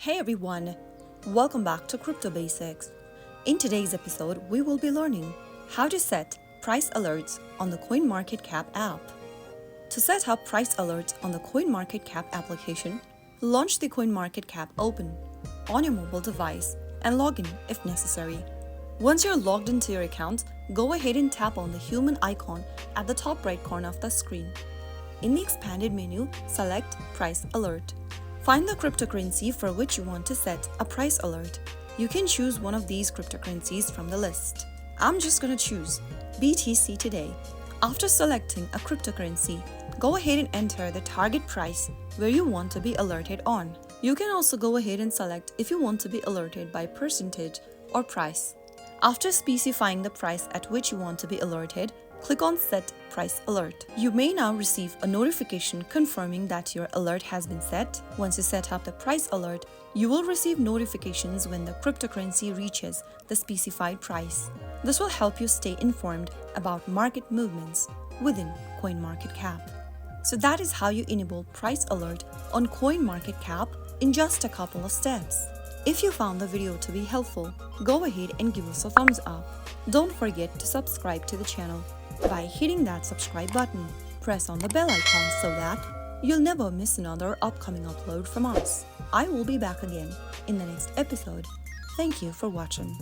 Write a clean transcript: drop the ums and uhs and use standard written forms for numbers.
Hey everyone, welcome back to Crypto Basics. In today's episode, we will be learning how to set price alerts on the CoinMarketCap app. To set up price alerts on the CoinMarketCap application, launch the CoinMarketCap open on your mobile device and log in if necessary. Once you're logged into your account, go ahead and tap on the human icon at the top right corner of the screen. In the expanded menu, select Price Alert. Find the cryptocurrency for which you want to set a price alert. You can choose one of these cryptocurrencies from the list. I'm just going to choose BTC today. After selecting a cryptocurrency, go ahead and enter the target price where you want to be alerted on. You can also go ahead and select if you want to be alerted by percentage or price. After specifying the price at which you want to be alerted, click on Set Price Alert. You may now receive a notification confirming that your alert has been set. Once you set up the price alert, you will receive notifications when the cryptocurrency reaches the specified price. This will help you stay informed about market movements within CoinMarketCap. So that is how you enable price alert on CoinMarketCap in just a couple of steps. If you found the video to be helpful, go ahead and give us a thumbs up. Don't forget to subscribe to the channel by hitting that subscribe button. Press on the bell icon so that you'll never miss another upcoming upload from us. I will be back again in the next episode. Thank you for watching.